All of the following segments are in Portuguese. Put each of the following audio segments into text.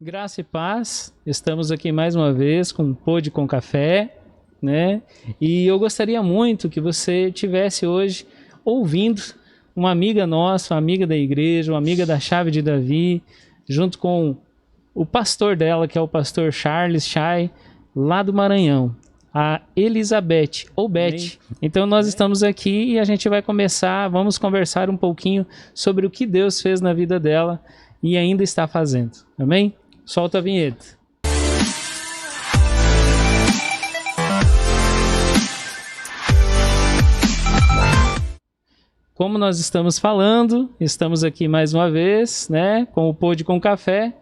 Graça e paz, estamos aqui mais uma vez com Pôde com Café, né? E eu gostaria muito que você tivesse hoje ouvindo uma amiga nossa, uma amiga da igreja, uma amiga da Chave de Davi, junto com o pastor dela, que é o pastor Charles Chay, lá do Maranhão, a Elizabeth, ou Beth. Então nós estamos aqui e a gente vamos conversar um pouquinho sobre o que Deus fez na vida dela e ainda está fazendo. Amém? Solta a vinheta. Como nós estamos falando, estamos aqui mais uma vez, né, com o Pôde com Café.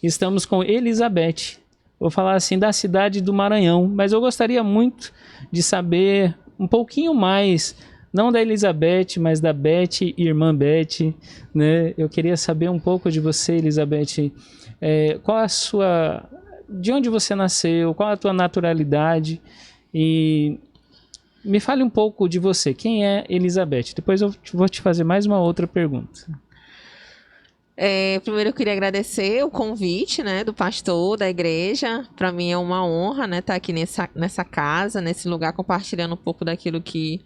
Estamos com Elizabeth. Vou falar assim da cidade do Maranhão, mas eu gostaria muito de saber um pouquinho mais, não da Elizabeth, mas da Beth, irmã Beth, né? Eu queria saber um pouco de você, Elizabeth. Qual a sua... De onde você nasceu? Qual a tua naturalidade? E me fale um pouco de você. Quem é Elizabeth? Depois eu vou te fazer mais uma outra pergunta. Primeiro eu queria agradecer o convite, né, do pastor, da igreja. Para mim é uma honra, né, estar aqui nessa casa, nesse lugar, compartilhando um pouco daquilo que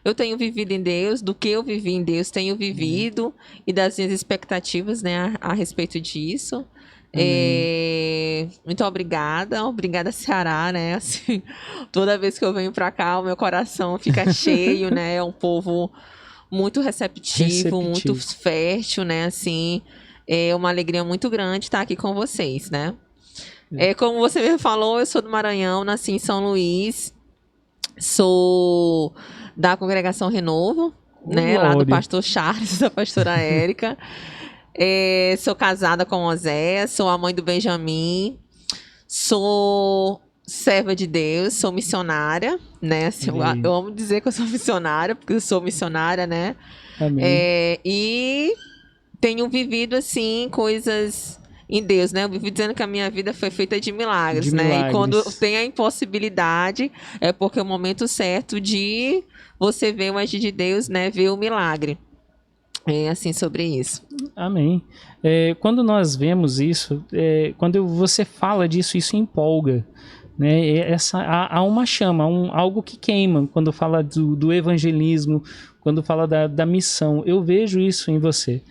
eu tenho vivido em Deus, do que eu vivi em Deus, tenho vivido e das minhas expectativas, né, a respeito disso. Muito obrigada Ceará, né, assim, toda vez que eu venho para cá o meu coração fica cheio, né, é um povo muito receptivo, muito fértil, né, assim, é uma alegria muito grande estar aqui com vocês, né. Como você me falou, eu sou do Maranhão, nasci em São Luís, sou da congregação Renovo, né, lá do pastor Charles, da pastora Érica. Sou casada com Oséias, sou a mãe do Benjamin, sou serva de Deus, sou missionária, né? Assim, eu amo dizer que eu sou missionária, porque eu sou missionária, né? Amém. E tenho vivido, assim, coisas em Deus, né? Eu vivo dizendo que a minha vida foi feita de milagres, né? E quando tem a impossibilidade, é porque é o momento certo de você ver o agir de Deus, né? Ver o milagre. É assim sobre isso. Amém. Quando nós vemos isso, quando você fala disso, isso empolga. Né? Há uma chama, algo que queima quando fala do evangelismo, quando fala da missão. Eu vejo isso em você.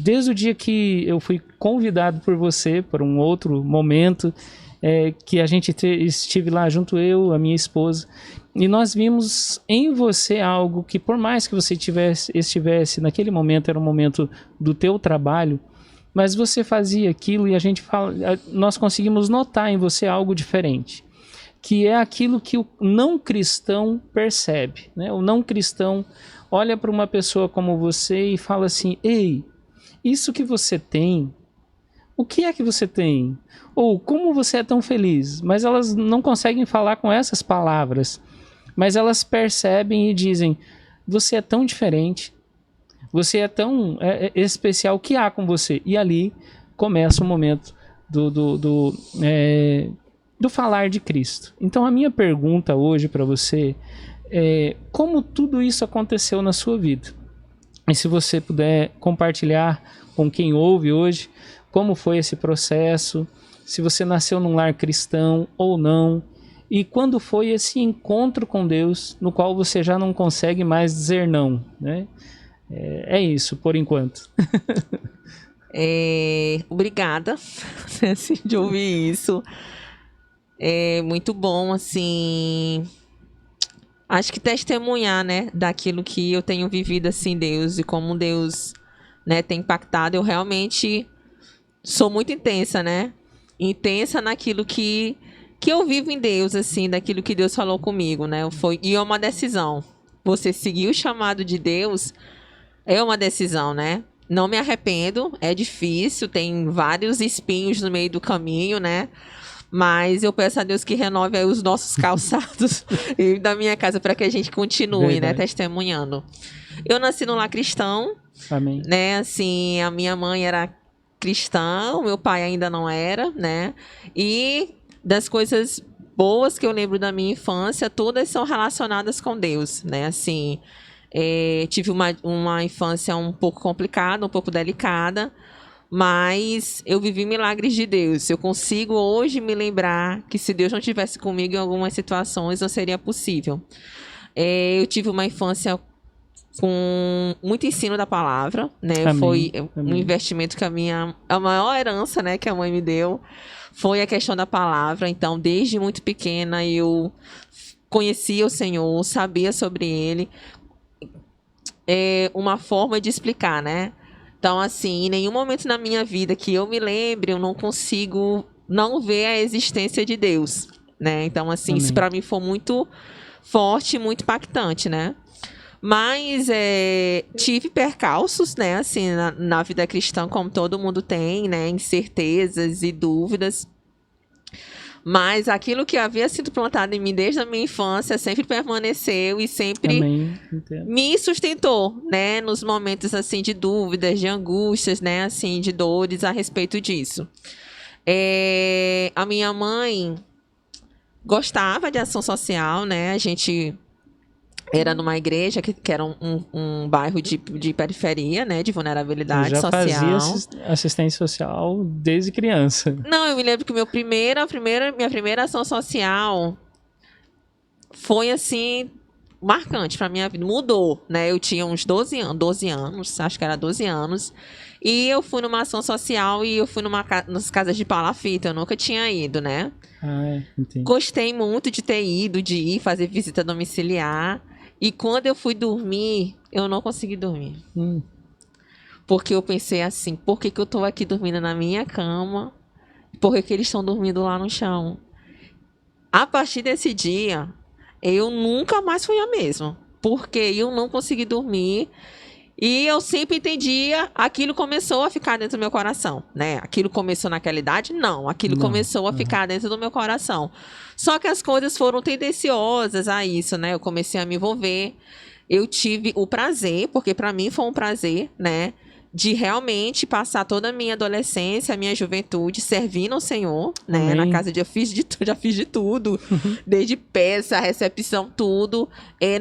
Desde o dia que eu fui convidado por você para um outro momento, que a gente estive lá junto, eu, a minha esposa, e nós vimos em você algo que, por mais que você estivesse naquele momento, era um momento do teu trabalho, mas você fazia aquilo e nós conseguimos notar em você algo diferente, que é aquilo que o não cristão percebe, né? O não cristão olha para uma pessoa como você e fala assim: ei, isso que você tem, o que é que você tem? Ou como você é tão feliz? Mas elas não conseguem falar com essas palavras, mas elas percebem e dizem: você é tão diferente, você é tão especial, o que há com você? E ali começa o momento do falar de Cristo. Então a minha pergunta hoje para você é: como tudo isso aconteceu na sua vida? E se você puder compartilhar com quem ouve hoje, como foi esse processo, se você nasceu num lar cristão ou não, e quando foi esse encontro com Deus, no qual você já não consegue mais dizer não, né? É isso, por enquanto. Obrigada assim, de ouvir isso. É muito bom, assim... Acho que testemunhar, né, daquilo que eu tenho vivido, assim, Deus, e como Deus, né, tem impactado. Eu realmente sou muito intensa, né? Intensa naquilo que eu vivo em Deus, assim, daquilo que Deus falou comigo, né? E é uma decisão. Você seguir o chamado de Deus é uma decisão, né? Não me arrependo, é difícil, tem vários espinhos no meio do caminho, né? Mas eu peço a Deus que renove aí os nossos calçados e da minha casa para que a gente continue, né, testemunhando. Eu nasci num lar cristão. Amém. Né? Assim, a minha mãe era cristã, o meu pai ainda não era, né? E das coisas boas que eu lembro da minha infância, todas são relacionadas com Deus, né? Assim, tive uma infância um pouco complicada, um pouco delicada, mas eu vivi milagres de Deus. Eu consigo hoje me lembrar que se Deus não estivesse comigo em algumas situações, não seria possível. Eu tive uma infância com muito ensino da palavra, né? Amém, Foi um amém. investimento que a maior herança, né, que a mãe me deu foi a questão da palavra. Então, desde muito pequena, eu conhecia o Senhor, sabia sobre Ele. É uma forma de explicar, né? Então, assim, em nenhum momento na minha vida que eu me lembre, eu não consigo não ver a existência de Deus, né? Então, assim, isso Amém. para mim foi muito forte, muito impactante, né? Mas tive percalços, né, assim, na vida cristã, como todo mundo tem, né, incertezas e dúvidas. Mas aquilo que havia sido plantado em mim desde a minha infância sempre permaneceu e sempre Amém. Entendo. me sustentou, né, nos momentos, assim, de dúvidas, de angústias, né, assim, de dores a respeito disso. A minha mãe gostava de ação social, né, a gente era numa igreja que era um bairro de periferia, né? De Eu vulnerabilidade já fazia social. assistência social desde criança. Não, eu me lembro que minha primeira ação social foi, assim, marcante pra minha vida. Mudou, né? Eu tinha uns 12 anos, acho que era 12 anos. E eu fui numa ação social e eu fui nas casas de palafita. Eu nunca tinha ido, né? Ah, entendi. Gostei muito de ter ido, de ir fazer visita domiciliar. E quando eu fui dormir, eu não consegui dormir. Porque eu pensei assim, por que eu tô aqui dormindo na minha cama? Por que eles estão dormindo lá no chão? A partir desse dia, eu nunca mais fui a mesma. Porque eu não consegui dormir. E eu sempre entendia, aquilo começou a ficar dentro do meu coração, né? Aquilo começou naquela idade? Não, aquilo Não. começou a ficar dentro do meu coração. Só que as coisas foram tendenciosas a isso, né? Eu comecei a me envolver. Eu tive o prazer, porque para mim foi um prazer, né? De realmente passar toda a minha adolescência, a minha juventude servindo ao Senhor, né? Amém. Na casa de já fiz de tudo, desde peça, recepção, tudo.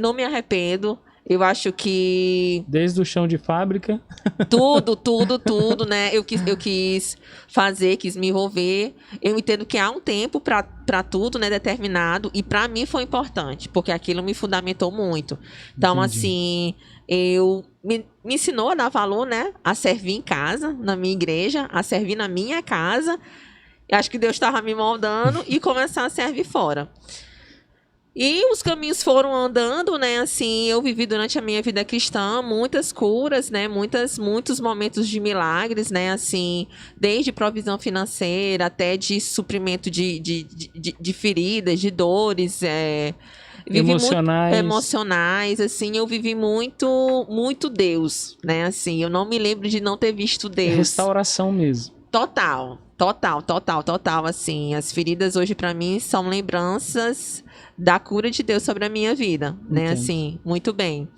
Não me arrependo. Eu acho que Desde o chão de fábrica. tudo, né? Eu quis fazer, quis me envolver. Eu entendo que há um tempo para tudo, né? Determinado. E para mim foi importante, porque aquilo me fundamentou muito. Então, Entendi. assim, me ensinou a dar valor, né? A servir em casa, na minha igreja, a servir na minha casa. Eu acho que Deus estava me moldando e começar a servir fora. E os caminhos foram andando, né? Assim, eu vivi durante a minha vida cristã muitas curas, né? Muitos momentos de milagres, né? Assim, desde provisão financeira até de suprimento de feridas, de dores, Emocionais. emocionais, assim, eu vivi muito Deus, né? Assim, eu não me lembro de não ter visto Deus. Restauração mesmo. Total, assim, as feridas hoje pra mim são lembranças da cura de Deus sobre a minha vida, né? Entendo. Assim, muito bem.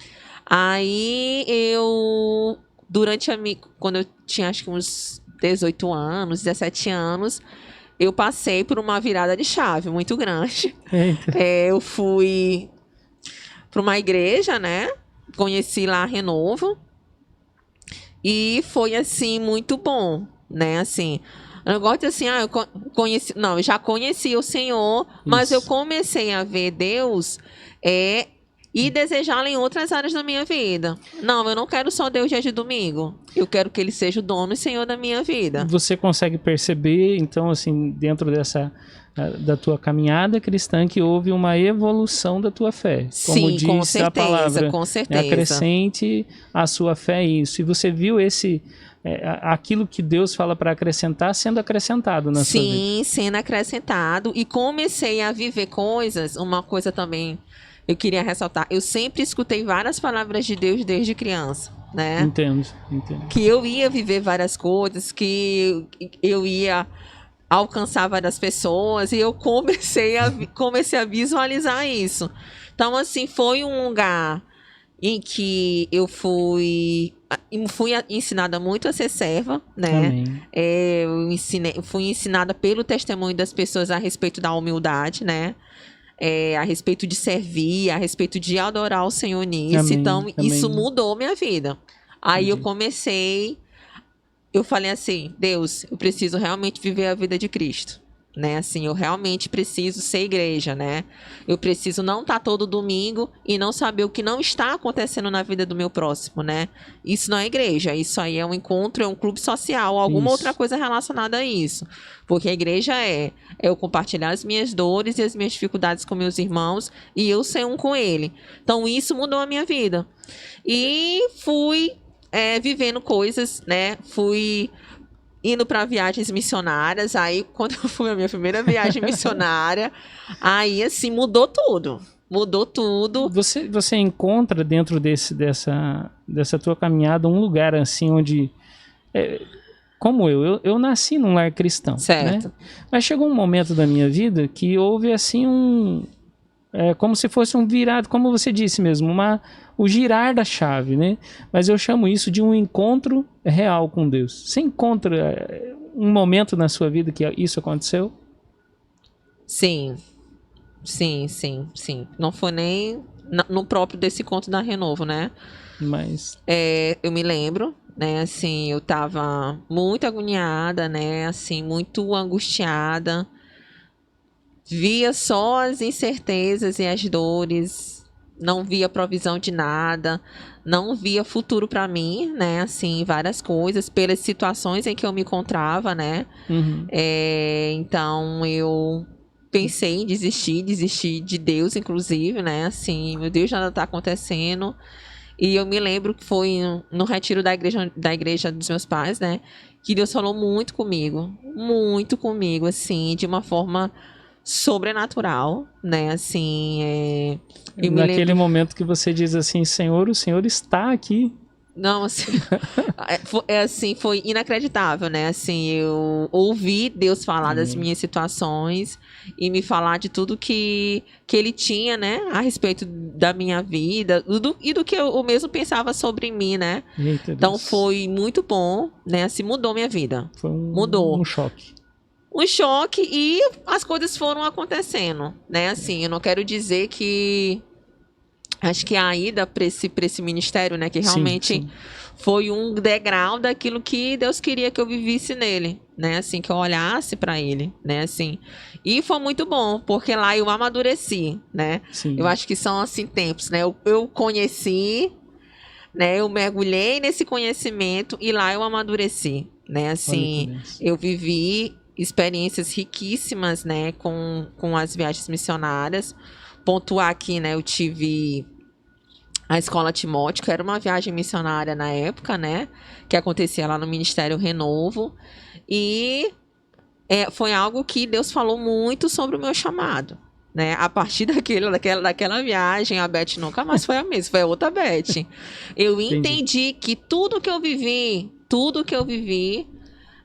Aí quando eu tinha acho que uns 18 anos, 17 anos, eu passei por uma virada de chave muito grande. Eita. Eu fui para uma igreja, né? Conheci lá a Renovo. E foi, assim, muito bom, né? Assim, eu não gosto de assim, eu já conheci o Senhor, mas eu Isso. comecei a ver Deus e desejá-lo em outras áreas da minha vida. Não, eu não quero só Deus dia de domingo. Eu quero que Ele seja o dono e Senhor da minha vida. Você consegue perceber, então, assim, dentro da tua caminhada cristã, que houve uma evolução da tua fé. Como Sim, diz com a certeza, palavra, com certeza. acrescente a sua fé isso. E você viu aquilo que Deus fala para acrescentar sendo acrescentado na sua vida. Sim, sendo acrescentado. E comecei a viver coisas, uma coisa também eu queria ressaltar. Eu sempre escutei várias palavras de Deus desde criança, né? Entendo. Que eu ia viver várias coisas, que eu ia alcançar várias pessoas, e eu comecei a visualizar isso. Então, assim, foi um lugar em que eu fui ensinada muito a ser serva, né? Amém. Fui ensinada pelo testemunho das pessoas a respeito da humildade, né? A respeito de servir, a respeito de adorar o Senhor nisso. Amém, Então, amém. isso mudou minha vida. Aí eu Entendi. comecei eu falei assim, Deus, eu preciso realmente viver a vida de Cristo, né? Assim, eu realmente preciso ser igreja, né? Eu preciso não estar todo domingo e não saber o que não está acontecendo na vida do meu próximo, né? Isso não é igreja, isso aí é um encontro, é um clube social, alguma outra Isso. coisa relacionada a isso. Porque a igreja é eu compartilhar as minhas dores e as minhas dificuldades com meus irmãos e eu ser um com ele. Então, isso mudou a minha vida. E fui vivendo coisas, né? Fui indo para viagens missionárias. Aí, quando eu fui a minha primeira viagem missionária, aí, assim, mudou tudo. Mudou tudo. Você encontra dentro dessa tua caminhada um lugar assim onde, como eu nasci num lar cristão, né? Certo. Mas chegou um momento da minha vida que houve assim como se fosse um virado, como você disse mesmo, o girar da chave, né? Mas eu chamo isso de um encontro real com Deus. Você encontra um momento na sua vida que isso aconteceu? Sim. Sim, sim, sim. Não foi nem no próprio desse conto da Renovo, né? Mas Eu me lembro, né? Assim, eu tava muito agoniada, né? Assim, muito angustiada. Via só as incertezas e as dores, não via provisão de nada, não via futuro para mim, né? Assim, várias coisas, pelas situações em que eu me encontrava, né? uhum, Então eu pensei em desistir de Deus, inclusive, né? Assim, meu Deus, nada tá acontecendo. E eu me lembro que foi no retiro da igreja dos meus pais, né? Que Deus falou muito comigo, assim, de uma forma sobrenatural, né? Assim, eu me naquele lembro. momento que você diz assim, Senhor, o Senhor está aqui. Não, assim, assim, foi inacreditável, né? Assim, eu ouvi Deus falar das Amém. minhas situações e me falar de tudo que ele tinha, né? A respeito da minha vida e do que eu mesmo pensava sobre mim, né? Eita Então Deus. foi muito bom, né? Assim, mudou minha vida. Foi Mudou. um choque. Um choque e as coisas foram acontecendo, né? Assim, eu não quero dizer que acho que a ida para esse ministério, né, que Sim, realmente sim. foi um degrau daquilo que Deus queria que eu vivesse nele, né, assim, que eu olhasse para ele, né, assim. E foi muito bom, porque lá eu amadureci, né? Eu Sim. acho que são assim tempos, né? Eu conheci, né, eu mergulhei nesse conhecimento e lá eu amadureci, né? Olha que Assim, benção. eu vivi experiências riquíssimas, né, com as viagens missionárias. Pontuar aqui, né, eu tive a Escola Timóteo, que era uma viagem missionária na época, né? Que acontecia lá no Ministério Renovo. E foi algo que Deus falou muito sobre o meu chamado. Né? A partir daquela viagem, a Beth nunca mais foi a mesma, foi a outra Beth. Eu Entendi. entendi que tudo que eu vivi,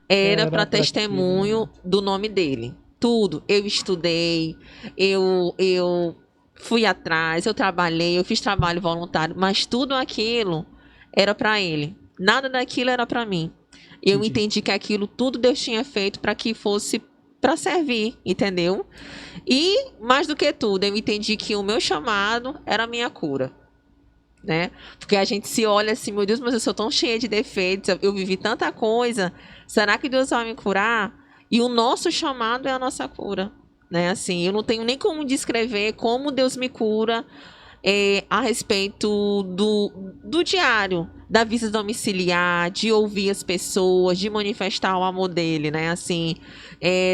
era Era para para aquilo, né? testemunho do nome dele. Tudo. Eu estudei, eu fui atrás, eu trabalhei, eu fiz trabalho voluntário, mas tudo aquilo era para ele. Nada daquilo era para mim. Eu Entendi. entendi que aquilo tudo Deus tinha feito para que fosse para servir, entendeu? E mais do que tudo, eu entendi que o meu chamado era a minha cura. Né? Porque a gente se olha assim, meu Deus, mas eu sou tão cheia de defeitos, eu vivi tanta coisa, será que Deus vai me curar? E o nosso chamado é a nossa cura, né? Assim, eu não tenho nem como descrever como Deus me cura a respeito do diário, da visita domiciliar, de ouvir as pessoas, de manifestar o amor dele, né? Assim,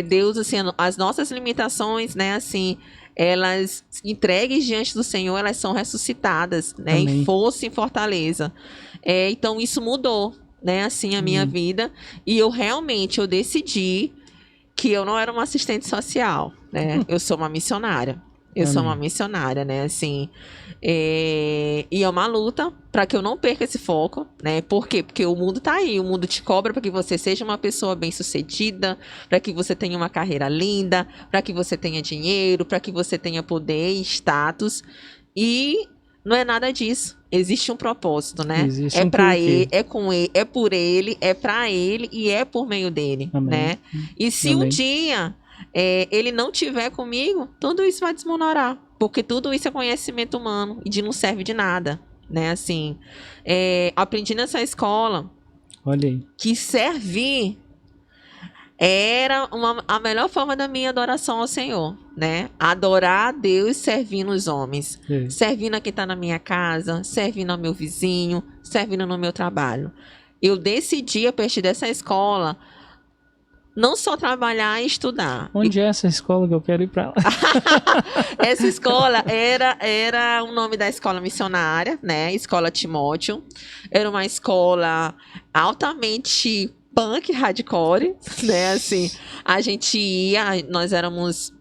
Deus, assim, as nossas limitações, né? Assim, elas entregues diante do Senhor, elas são ressuscitadas, né? Em Amém. força e em fortaleza. Então, isso mudou, né? Assim, a minha Amém. vida. E eu decidi que eu não era uma assistente social, né? Eu sou uma missionária. Eu sou uma Amém. missionária, né? Assim, e é uma luta para que eu não perca esse foco, né? Por quê? Porque o mundo tá aí, o mundo te cobra para que você seja uma pessoa bem-sucedida, para que você tenha uma carreira linda, para que você tenha dinheiro, para que você tenha poder e status. E não é nada disso. Existe um propósito, né? Existe É um para porquê. ele, é com ele, é por ele, é para ele e é por meio dele, Amém. né? E se um Amém. dia ele não tiver comigo, tudo isso vai desmoronar, porque tudo isso é conhecimento humano e não serve de nada, né? Assim, aprendi nessa escola Olha aí. que servir era a melhor forma da minha adoração ao Senhor, né? Adorar a Deus servindo os homens. É. Servindo a quem está na minha casa, servindo ao meu vizinho, servindo no meu trabalho. Eu decidi, a partir dessa escola, não só trabalhar e estudar. Onde é essa escola que eu quero ir para lá? Essa escola era o nome da escola missionária, né? Escola Timóteo. Era uma escola altamente punk, hardcore, né? Assim, a gente ia, nós éramos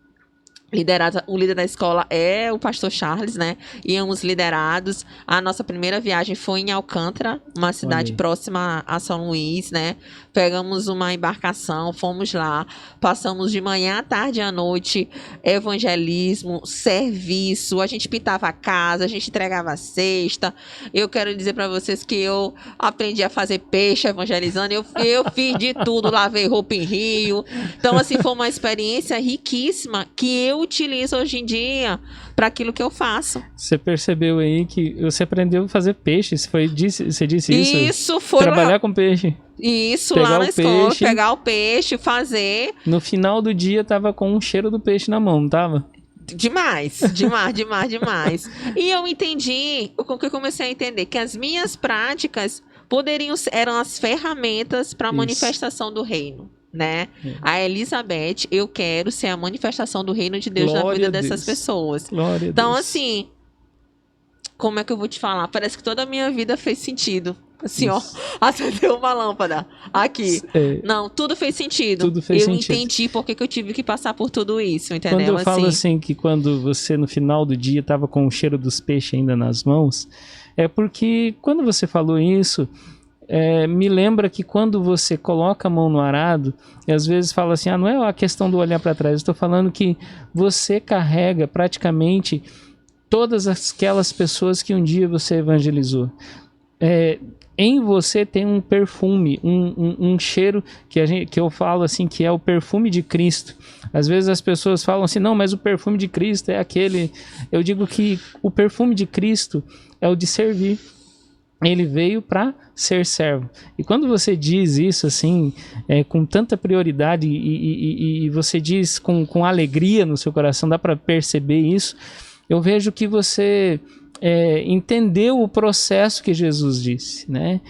liderados, o líder da escola é o pastor Charles, né? Íamos liderados. A nossa primeira viagem foi em Alcântara, uma cidade próxima a São Luís, né? Pegamos uma embarcação, fomos lá, passamos de manhã à tarde e à noite, evangelismo, serviço, a gente pintava a casa, a gente entregava a cesta. Eu quero dizer para vocês que eu aprendi a fazer peixe evangelizando, eu fiz de tudo, lavei roupa em rio. Então, assim, foi uma experiência riquíssima que eu utilizo hoje em dia para aquilo que eu faço. Você percebeu aí que você aprendeu a fazer peixe? Você disse isso? Isso foi trabalhar com peixe. Isso, pegar lá na escola, peixe, pegar o peixe, fazer. No final do dia tava com um cheiro do peixe na mão, não tava? Demais. E eu entendi, o que eu comecei a entender, que as minhas práticas eram as ferramentas para a manifestação do reino, né? A Elizabeth, eu quero ser a manifestação do reino de Deus na vida dessas pessoas. Glória a então, Deus. assim, como é que eu vou te falar? Parece que toda a minha vida fez sentido. Assim, ó, acendeu uma lâmpada aqui. Não, tudo fez sentido. Tudo fez eu sentido. entendi por que eu tive que passar por tudo isso, entendeu? Quando eu falo assim, que quando você no final do dia estava com o cheiro dos peixes ainda nas mãos, é porque quando você falou isso, me lembra que quando você coloca a mão no arado, e às vezes fala assim, não é a questão do olhar para trás, eu estou falando que você carrega praticamente todas aquelas pessoas que um dia você evangelizou. Em você tem um perfume, um cheiro que eu falo assim, que é o perfume de Cristo. Às vezes as pessoas falam assim, não, mas o perfume de Cristo é aquele... Eu digo que o perfume de Cristo é o de servir. Ele veio para ser servo. E quando você diz isso assim, com tanta prioridade e você diz com alegria no seu coração, dá para perceber isso, eu vejo que você... entendeu o processo que Jesus disse, né?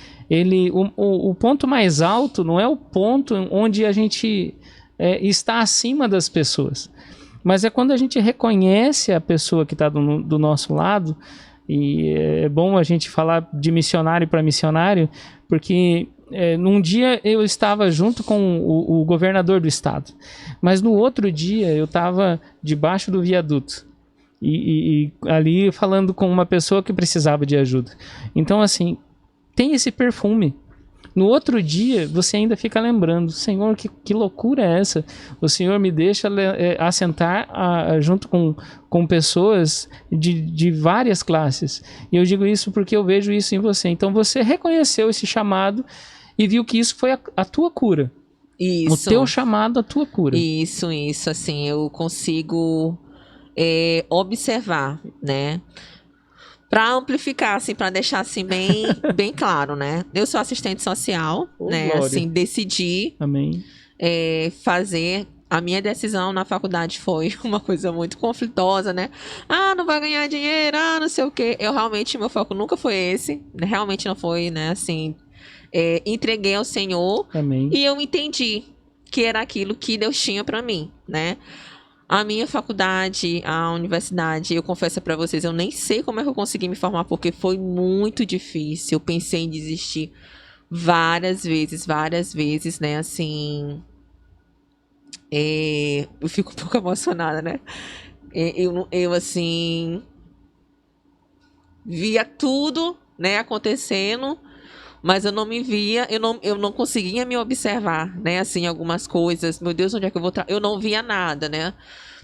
O ponto mais alto não é o ponto onde a gente está acima das pessoas, mas é quando a gente reconhece a pessoa que está do nosso lado. E é bom a gente falar de missionário para missionário, porque num dia eu estava junto com o governador do estado, mas no outro dia eu estava debaixo do viaduto. E ali falando com uma pessoa que precisava de ajuda. Então, assim, tem esse perfume. No outro dia, você ainda fica lembrando, Senhor, que loucura é essa? O Senhor me deixa assentar junto com pessoas de várias classes. E eu digo isso porque eu vejo isso em você. Então, você reconheceu esse chamado e viu que isso foi a tua cura. Isso. O teu chamado, a tua cura. Isso, assim, eu consigo... observar, né? Para amplificar, assim, para deixar assim bem claro, né? Eu sou assistente social, né? Glória. Assim, decidi Amém. Fazer. A minha decisão na faculdade foi uma coisa muito conflitosa, né? Não vai ganhar dinheiro, não sei o quê. Meu foco nunca foi esse, realmente não foi, né? Assim, entreguei ao Senhor. Amém. E eu entendi que era aquilo que Deus tinha para mim, né? A minha faculdade, a universidade, eu confesso para vocês, eu nem sei como é que eu consegui me formar, porque foi muito difícil. Eu pensei em desistir várias vezes, né? Assim, eu fico um pouco emocionada, né? Eu assim, via tudo, né, acontecendo, mas eu não me via, eu não conseguia me observar, né, assim, algumas coisas. Meu Deus, onde é que eu vou... Eu não via nada, né?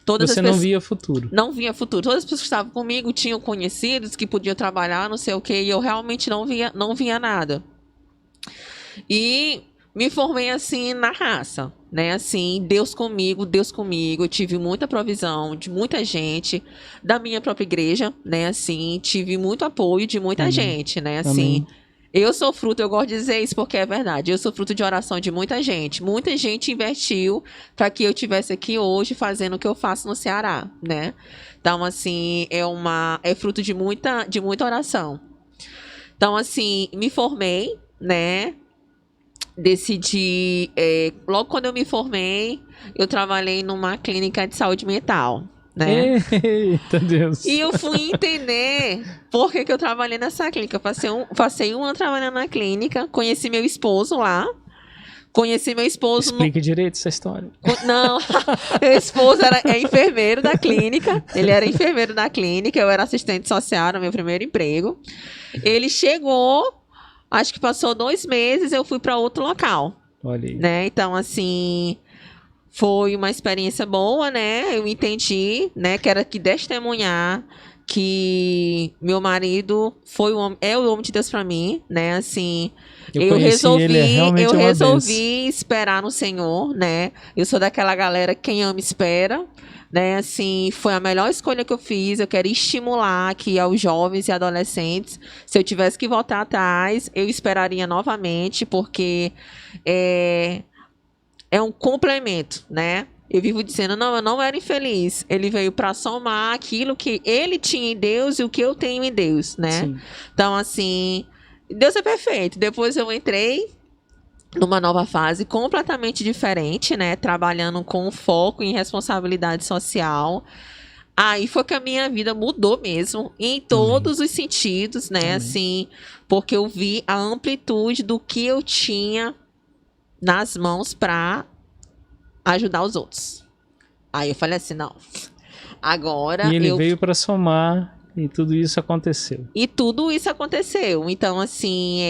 Você não via futuro. Não via futuro. Todas as pessoas que estavam comigo tinham conhecidos que podiam trabalhar, não sei o quê, e eu realmente não via nada. E me formei, assim, na raça, né? Assim, Deus comigo. Eu tive muita provisão de muita gente, da minha própria igreja, né? Assim, tive muito apoio de muita gente, né? Assim... Eu sou fruto, eu gosto de dizer isso porque é verdade. Eu sou fruto de oração de muita gente. Muita gente investiu para que eu estivesse aqui hoje fazendo o que eu faço no Ceará, né? Então, assim, é fruto de muita oração. Então, assim, me formei, né? Decidi, logo quando eu me formei, eu trabalhei numa clínica de saúde mental, né? Eita Deus. E eu fui entender por que que eu trabalhei nessa clínica. Passei um ano trabalhando na clínica, conheci meu esposo lá. Conheci meu esposo. Explique direito essa história. Não, meu esposo é enfermeiro da clínica. Ele era enfermeiro da clínica, eu era assistente social no meu primeiro emprego. Ele chegou, acho que passou 2 meses, eu fui para outro local. Olha aí. Né? Então, assim, foi uma experiência boa, né? Eu entendi, né, que era que testemunhar que meu marido é o homem de Deus para mim, né? Assim, eu resolvi esperar no Senhor, né? Eu sou daquela galera que quem ama espera, né? Assim, foi a melhor escolha que eu fiz. Eu quero estimular aqui aos jovens e adolescentes. Se eu tivesse que voltar atrás, eu esperaria novamente, porque é um complemento, né? Eu vivo dizendo, não, eu não era infeliz. Ele veio para somar aquilo que ele tinha em Deus e o que eu tenho em Deus, né? Sim. Então, assim, Deus é perfeito. Depois eu entrei numa nova fase completamente diferente, né? Trabalhando com foco em responsabilidade social. Aí foi que a minha vida mudou mesmo, em todos os sentidos, né? Amém. Assim, porque eu vi a amplitude do que eu tinha nas mãos para ajudar os outros. Aí eu falei assim, não, agora E ele veio para somar e tudo isso aconteceu. E tudo isso aconteceu. Então, assim,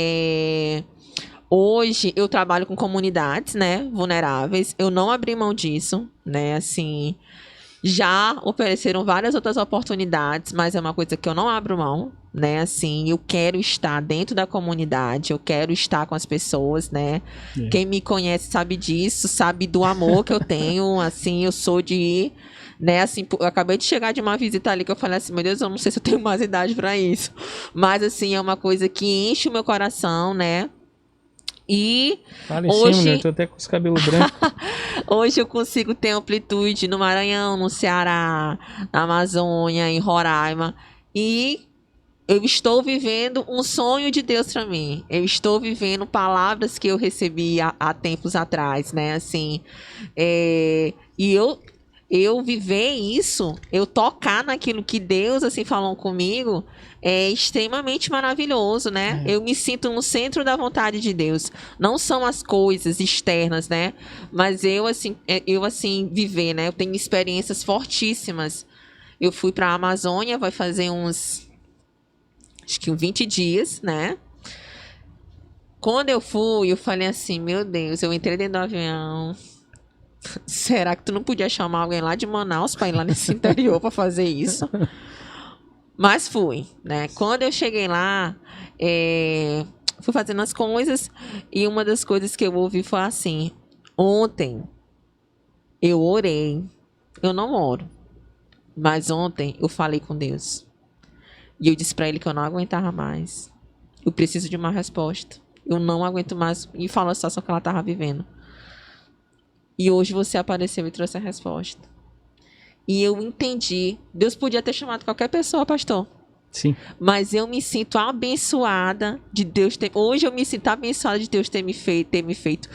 hoje eu trabalho com comunidades, né, vulneráveis. Eu não abri mão disso, né, assim, já ofereceram várias outras oportunidades, mas é uma coisa que eu não abro mão, né, assim, eu quero estar dentro da comunidade, eu quero estar com as pessoas, né. Quem me conhece sabe disso, sabe do amor que eu tenho, assim, eu sou de, né, assim, eu acabei de chegar de uma visita ali que eu falei assim, meu Deus, eu não sei se eu tenho mais idade para isso, mas, assim, é uma coisa que enche o meu coração, né. E hoje eu tô até com os cabelos brancos. Hoje eu consigo ter amplitude no Maranhão, no Ceará, na Amazônia, em Roraima. E eu estou vivendo um sonho de Deus para mim. Eu estou vivendo palavras que eu recebi há tempos atrás, né? Assim, e eu viver isso, eu tocar naquilo que Deus assim falou comigo, é extremamente maravilhoso, né? Eu me sinto no centro da vontade de Deus. Não são as coisas externas, né? Mas eu assim viver, né? Eu tenho experiências fortíssimas. Eu fui para a Amazônia, vai fazer acho que uns 20 dias, né? Quando eu fui, eu falei assim, meu Deus, eu entrei dentro do avião. Será que tu não podia chamar alguém lá de Manaus para ir lá nesse interior para fazer isso? Mas fui, né? Quando eu cheguei lá, fui fazendo as coisas e uma das coisas que eu ouvi foi assim, ontem eu orei, eu não oro, mas ontem eu falei com Deus. E eu disse para ele que eu não aguentava mais. Eu preciso de uma resposta. Eu não aguento mais. E falou a situação que ela estava vivendo. E hoje você apareceu e trouxe a resposta. E eu entendi. Deus podia ter chamado qualquer pessoa, pastor. Sim. Mas eu me sinto abençoada de Deus ter... Hoje eu me sinto abençoada de Deus ter me feito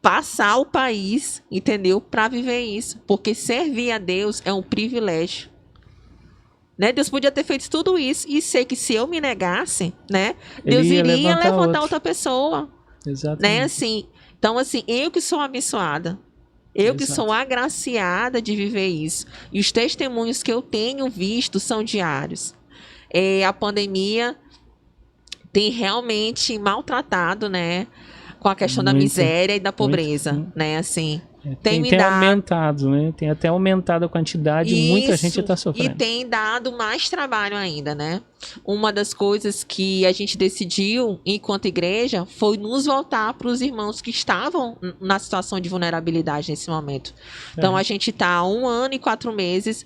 passar o país, entendeu? Para viver isso. Porque servir a Deus é um privilégio. Né? Deus podia ter feito tudo isso e sei que se eu me negasse, né? Deus iria levantar outra pessoa. Exatamente. Né? Assim, então, assim, eu que sou abençoada. Eu que sou agraciada de viver isso. E os testemunhos que eu tenho visto são diários. A pandemia tem realmente maltratado, né? Com a questão da miséria e da pobreza, né? Assim, tem aumentado, né? Tem até aumentado a quantidade e muita gente está sofrendo. E tem dado mais trabalho ainda, né? Uma das coisas que a gente decidiu, enquanto igreja, foi nos voltar para os irmãos que estavam na situação de vulnerabilidade nesse momento. Então, a gente está há 1 ano e 4 meses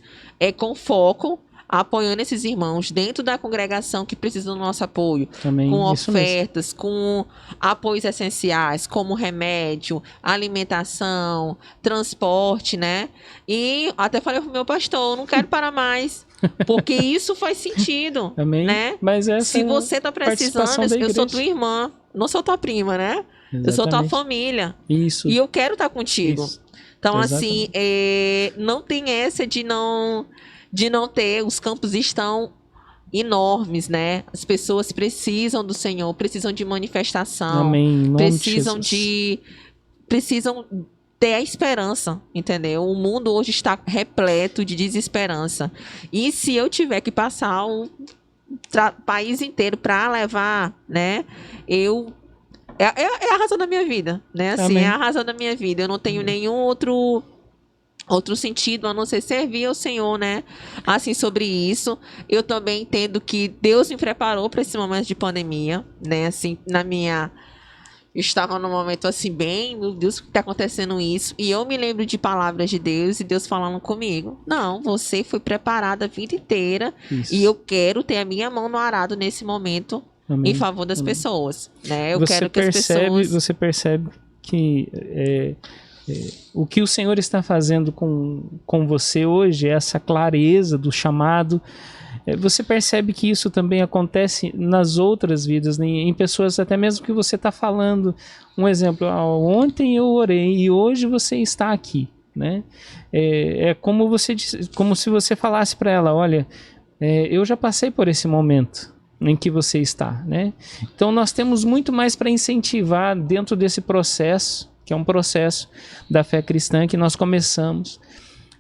com foco apoiando esses irmãos dentro da congregação que precisam do nosso apoio, Amém. com Isso mesmo. ofertas, com apoios essenciais, como remédio, alimentação, transporte, né? E até falei pro meu pastor, eu não quero parar mais, porque isso faz sentido, Amém. né? Mas essa Se você tá participação precisando, da eu sou igreja. tua irmã, não sou tua prima, né? Eu sou tua Exatamente. família. Isso. E eu quero estar contigo. Isso. Então, Exatamente. assim, não tem essa de não ter. Os campos estão enormes, né? As pessoas precisam do Senhor, precisam de manifestação, Amém. Em nome precisam de Jesus. precisam ter a esperança, entendeu? O mundo hoje está repleto de desesperança. E se eu tiver que passar o país inteiro para levar, né? É a razão da minha vida, né? Assim, Amém. é a razão da minha vida. Eu não tenho nenhum outro sentido a não ser servir ao Senhor, né? Assim, sobre isso, eu também entendo que Deus me preparou para esse momento de pandemia, né? Assim, eu estava num momento assim, bem, meu Deus, o que está acontecendo isso? E eu me lembro de palavras de Deus e Deus falando comigo. Não, você foi preparada a vida inteira Isso. e eu quero ter a minha mão no arado nesse momento. Amém. Em favor das Amém. pessoas, né? Eu Você quero que as pessoas... Você percebe que o que o Senhor está fazendo com você hoje, essa clareza do chamado, você percebe que isso também acontece nas outras vidas, né? Em pessoas até mesmo que você está falando. Um exemplo, ontem eu orei e hoje você está aqui, né? Como se você falasse para ela, olha, eu já passei por esse momento em que você está, né? Então nós temos muito mais para incentivar dentro desse processo, que é um processo da fé cristã que nós começamos.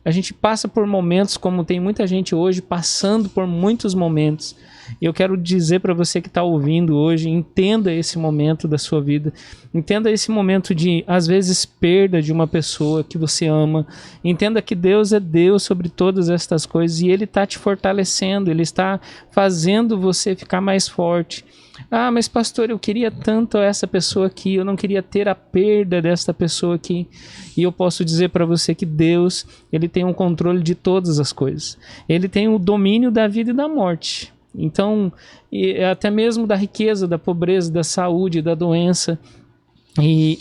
A gente passa por momentos, como tem muita gente hoje passando por muitos momentos. E eu quero dizer para você que está ouvindo hoje, entenda esse momento da sua vida. Entenda esse momento de, às vezes, perda de uma pessoa que você ama. Entenda que Deus é Deus sobre todas estas coisas e Ele está te fortalecendo, Ele está fazendo você ficar mais forte. Ah, mas pastor, eu queria tanto essa pessoa aqui, eu não queria ter a perda desta pessoa aqui. E eu posso dizer para você que Deus, Ele tem um controle de todas as coisas. Ele tem o domínio da vida e da morte. Então, até mesmo da riqueza, da pobreza, da saúde, da doença. E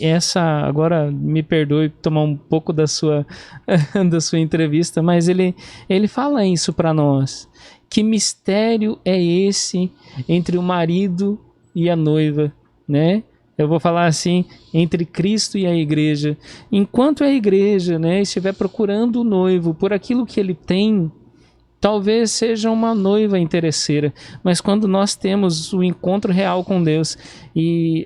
agora me perdoe tomar um pouco da sua entrevista, mas ele fala isso para nós. Que mistério é esse entre o marido e a noiva, né? Eu vou falar assim, entre Cristo e a igreja. Enquanto a igreja, né, estiver procurando o noivo por aquilo que ele tem, talvez seja uma noiva interesseira, mas quando nós temos o encontro real com Deus, e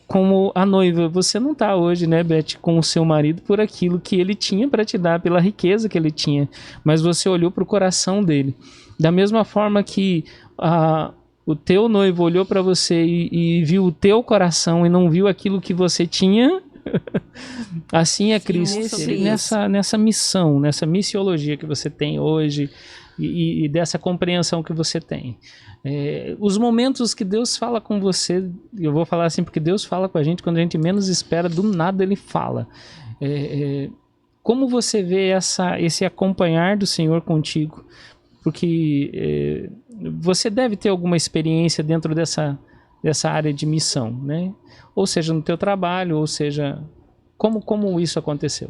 como a noiva, você não está hoje, né, Beth, com o seu marido por aquilo que ele tinha para te dar, pela riqueza que ele tinha, mas você olhou para o coração dele. Da mesma forma que o teu noivo olhou para você e viu o teu coração e não viu aquilo que você tinha, assim é Cristo. Nessa missão, nessa missiologia que você tem hoje e dessa compreensão que você tem. Os momentos que Deus fala com você, eu vou falar assim porque Deus fala com a gente quando a gente menos espera, do nada Ele fala. Como você vê esse acompanhar do Senhor contigo? Porque você deve ter alguma experiência dentro dessa área de missão, né? Ou seja, no teu trabalho, ou seja, como isso aconteceu?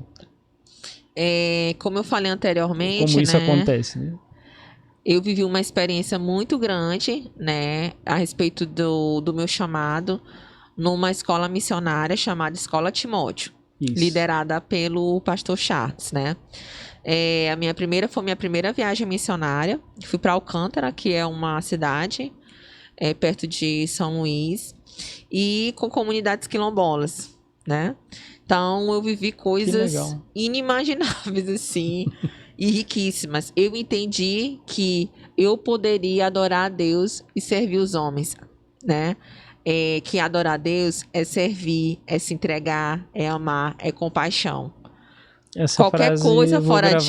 Como eu falei anteriormente, como isso né, acontece, né? Eu vivi uma experiência muito grande, né, a respeito do meu chamado numa escola missionária chamada Escola Timóteo, liderada pelo pastor Charles, né? Foi minha primeira viagem missionária. Fui para Alcântara, que é uma cidade perto de São Luís, e com comunidades quilombolas, né? Então eu vivi coisas inimagináveis assim e riquíssimas. Eu entendi que eu poderia adorar a Deus e servir os homens, né? Que adorar a Deus é servir, é se entregar, é amar, é compaixão. Qualquer coisa fora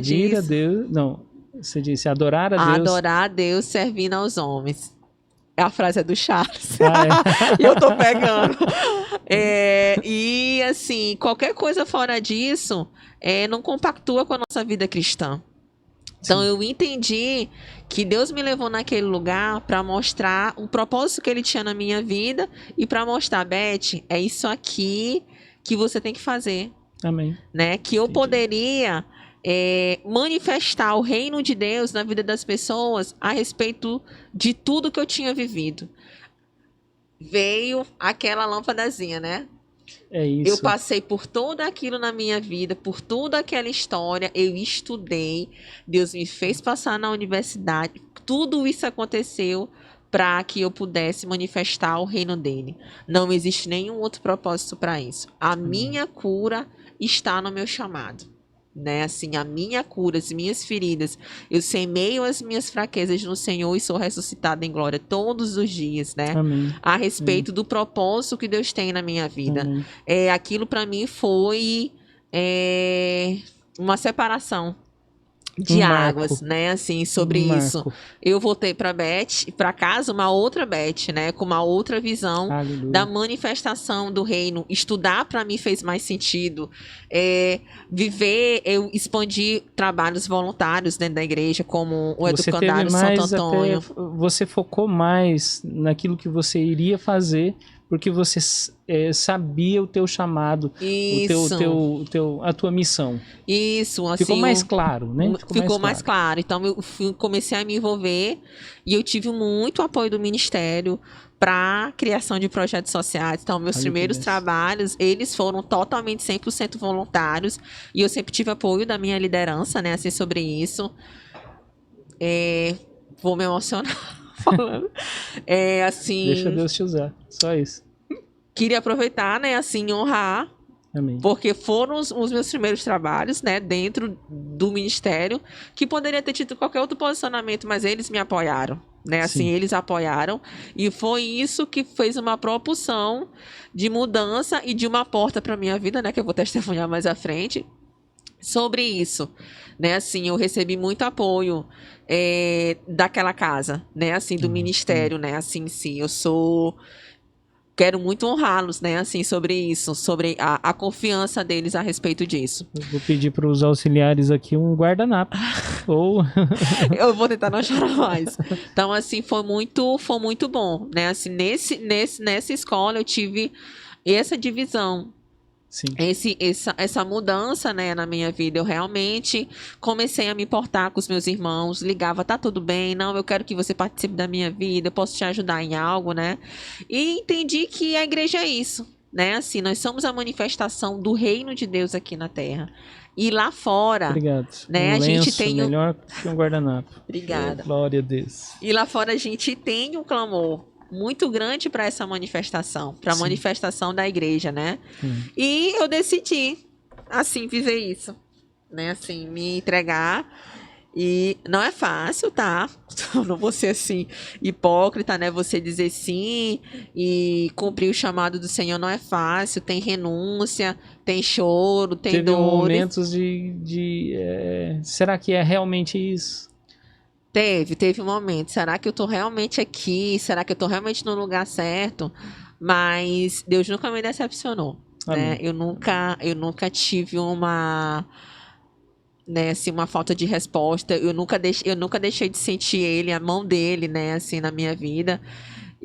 disso. A Deus, não, você disse adorar a Deus. Adorar a Deus servindo aos homens. A frase é do Charles. E eu tô pegando. E assim, qualquer coisa fora disso não compactua com a nossa vida cristã. Então Sim. eu entendi que Deus me levou naquele lugar para mostrar o propósito que ele tinha na minha vida e para mostrar, Beth, é isso aqui que você tem que fazer, Amém. né? Que eu Entendi. poderia manifestar o reino de Deus na vida das pessoas a respeito de tudo que eu tinha vivido. Veio aquela lâmpadazinha, né? É Eu isso. passei por tudo aquilo na minha vida, por toda aquela história, eu estudei, Deus me fez passar na universidade, tudo isso aconteceu para que eu pudesse manifestar o reino dele. Não existe nenhum outro propósito para isso. A minha cura está no meu chamado. Né, assim, a minha cura, as minhas feridas, eu semeio as minhas fraquezas no Senhor e sou ressuscitada em glória todos os dias, né? Amém. A respeito do propósito que Deus tem na minha vida. Amém. Aquilo para mim foi uma separação de águas, né? Assim, sobre isso. Eu voltei para casa, uma outra Beth, né? Com uma outra visão da manifestação do reino. Estudar para mim fez mais sentido. Eu expandi trabalhos voluntários dentro da igreja, como o Educandário Santo Antônio. Você focou mais naquilo que você iria fazer, porque você sabia o teu chamado, a tua missão. Isso, assim, ficou mais claro, né? Ficou mais claro. Então eu comecei a me envolver e eu tive muito apoio do ministério para criação de projetos sociais. Então meus primeiros trabalhos, eles foram totalmente 100% voluntários e eu sempre tive apoio da minha liderança, né, assim, sobre isso. Vou me emocionar falando. Assim, deixa Deus te usar, só isso. Queria aproveitar, né, assim, honrar. Amém. Porque foram os meus primeiros trabalhos, né, dentro do ministério, que poderia ter tido qualquer outro posicionamento, mas eles me apoiaram, né, assim, eles apoiaram, e foi isso que fez uma propulsão de mudança e de uma porta para minha vida, né, que eu vou testemunhar mais à frente, sobre isso, né, assim, eu recebi muito apoio daquela casa, né, assim, do ministério, né, assim, sim, quero muito honrá-los, né, assim, sobre isso, sobre a confiança deles a respeito disso. Eu vou pedir para os auxiliares aqui um guardanapo. Eu vou tentar não chorar mais. Então, assim, foi muito bom, né, assim, nessa escola eu tive essa divisão. Sim. Essa mudança, né, na minha vida, eu realmente comecei a me importar com os meus irmãos, ligava, tá tudo bem, não, eu quero que você participe da minha vida, eu posso te ajudar em algo, né, e entendi que a igreja é isso, né, assim, nós somos a manifestação do reino de Deus aqui na Terra, e lá fora, obrigado, né, a gente tem melhor que um guardanapo. Obrigada. Glória a Deus. E lá fora a gente tem um clamor muito grande para essa manifestação, para a manifestação da igreja, né? E eu decidi, assim, viver isso, né? Assim, me entregar. E não é fácil, tá? Eu não vou ser assim, hipócrita, né? Você dizer sim e cumprir o chamado do Senhor não é fácil. Tem renúncia, tem choro, tem dores. Teve momentos será que é realmente isso? Teve um momento. Será que eu tô realmente aqui? Será que eu tô realmente no lugar certo? Mas Deus nunca me decepcionou, né? Eu nunca tive uma, né, assim, uma falta de resposta. Eu nunca deixei de sentir ele, a mão dele, né, assim, na minha vida.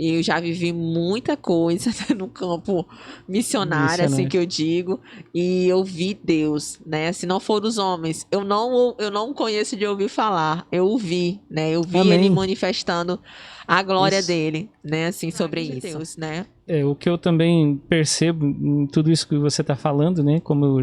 Eu já vivi muita coisa no campo missionário, assim que eu digo, e eu vi Deus, né? Se não for os homens, eu não conheço de ouvir falar, eu ouvi, né? Eu vi ele manifestando a glória dele, né? Assim, sobre isso. Deus, né? O que eu também percebo em tudo isso que você está falando, né? Como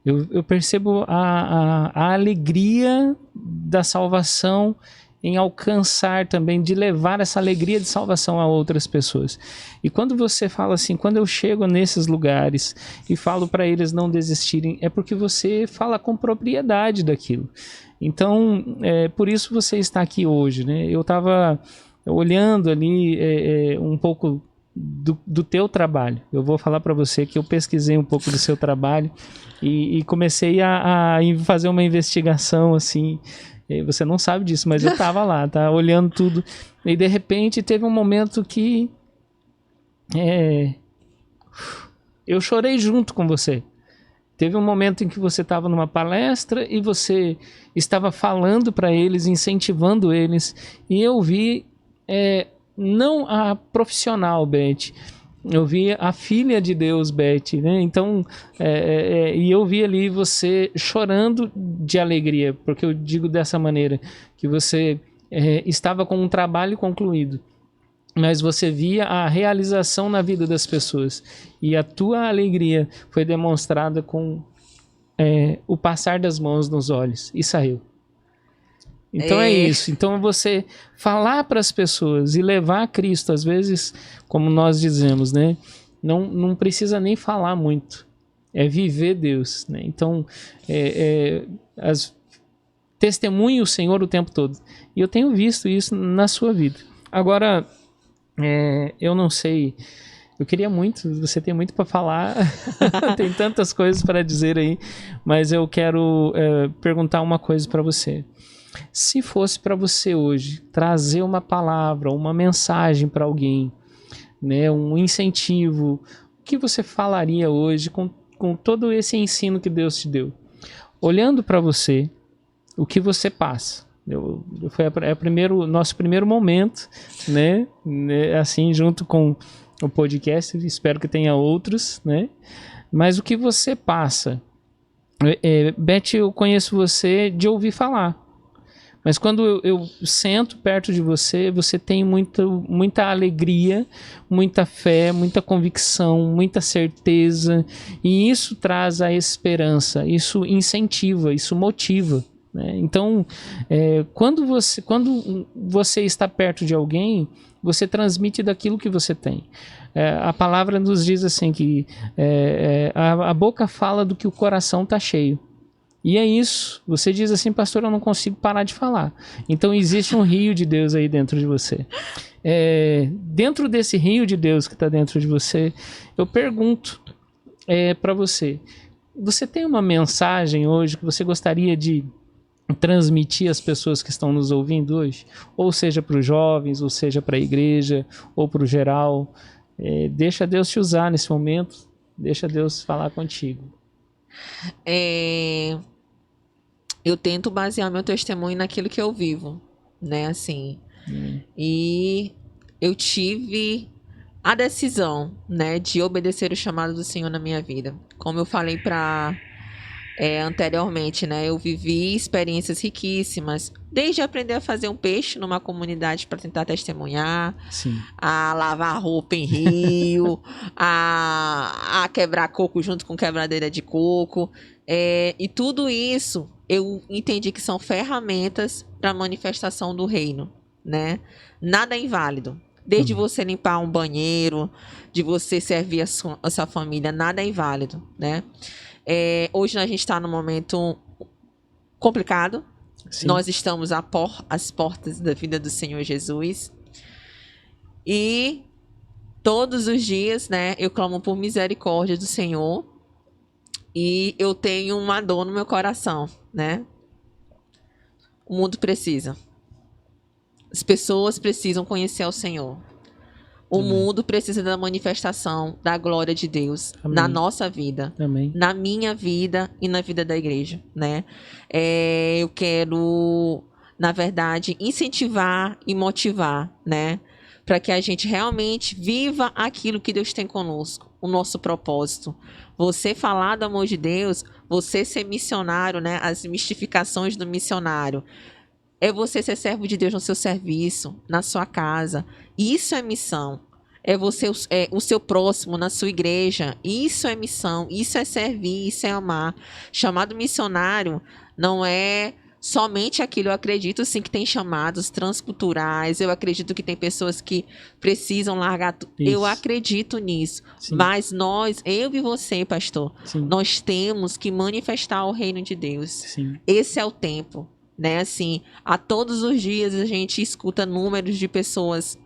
eu percebo a alegria da salvação em alcançar também, de levar essa alegria de salvação a outras pessoas. E quando você fala assim, quando eu chego nesses lugares e falo para eles não desistirem, é porque você fala com propriedade daquilo. Então, por isso você está aqui hoje, né? Eu estava olhando ali um pouco do teu trabalho. Eu vou falar para você que eu pesquisei um pouco do seu trabalho e comecei a fazer uma investigação assim. Você não sabe disso, mas eu tava lá, tá olhando tudo. E de repente teve um momento que eu chorei junto com você. Teve um momento em que você estava numa palestra e você estava falando para eles, incentivando eles, e eu vi, não a profissional Beth, eu vi a filha de Deus, Beth, né? Então, e eu vi ali você chorando de alegria, porque eu digo dessa maneira, que você estava com um trabalho concluído, mas você via a realização na vida das pessoas, e a tua alegria foi demonstrada com o passar das mãos nos olhos, e saiu. Então é isso. Então você falar para as pessoas e levar a Cristo, às vezes, como nós dizemos, né? Não precisa nem falar muito. É viver Deus, né? Então, testemunhe o Senhor o tempo todo. E eu tenho visto isso na sua vida. Agora, eu não sei... Eu queria muito, você tem muito para falar, tem tantas coisas para dizer aí, mas eu quero perguntar uma coisa para você. Se fosse para você hoje trazer uma palavra, uma mensagem para alguém, né, um incentivo, o que você falaria hoje com todo esse ensino que Deus te deu? Olhando para você, o que você passa? Foi nosso primeiro momento, né, assim, junto com o podcast, espero que tenha outros, né? Mas o que você passa? Beth, eu conheço você de ouvir falar. Mas quando eu sento perto de você, você tem muita alegria, muita fé, muita convicção, muita certeza. E isso traz a esperança, isso incentiva, isso motiva. Né? Então, quando você está perto de alguém, você transmite daquilo que você tem. A palavra nos diz assim que a boca fala do que o coração está cheio. E é isso. Você diz assim, pastor, eu não consigo parar de falar. Então existe um rio de Deus aí dentro de você. Dentro desse rio de Deus que está dentro de você, eu pergunto para você, você tem uma mensagem hoje que você gostaria de transmitir às pessoas que estão nos ouvindo hoje? Ou seja para os jovens, ou seja para a igreja, ou para o geral. Deixa Deus te usar nesse momento. Deixa Deus falar contigo. Eu tento basear meu testemunho naquilo que eu vivo, né, assim. E eu tive a decisão, né, de obedecer o chamado do Senhor na minha vida. Como eu falei anteriormente, né, eu vivi experiências riquíssimas, desde aprender a fazer um peixe numa comunidade para tentar testemunhar, Sim. a lavar roupa em rio, a quebrar coco junto com quebradeira de coco, e tudo isso eu entendi que são ferramentas para a manifestação do reino, né? Nada é inválido. Desde você limpar um banheiro, de você servir a sua família, nada é inválido, né? Hoje a gente está num momento complicado. Sim. Nós estamos às portas da vida do Senhor Jesus. E todos os dias, né, eu clamo por misericórdia do Senhor. E eu tenho uma dor no meu coração, né? O mundo precisa. As pessoas precisam conhecer o Senhor. O mundo precisa da manifestação da glória de Deus. Amém. Na nossa vida. Amém. Na minha vida e na vida da igreja, né? Eu quero, na verdade, incentivar e motivar, né? Para que a gente realmente viva aquilo que Deus tem conosco, o nosso propósito. Você falar do amor de Deus, você ser missionário, né? As mistificações do missionário. É você ser servo de Deus no seu serviço, na sua casa. Isso é missão. É você, o seu próximo na sua igreja. Isso é missão. Isso é servir, isso é amar. Chamado missionário não é somente aquilo. Eu acredito sim que tem chamados transculturais. Eu acredito que tem pessoas que precisam largar tudo. Eu acredito nisso. Sim. Mas eu e você, pastor, sim, nós temos que manifestar o reino de Deus. Sim. Esse é o tempo. Né? Assim, a todos os dias a gente escuta números de pessoas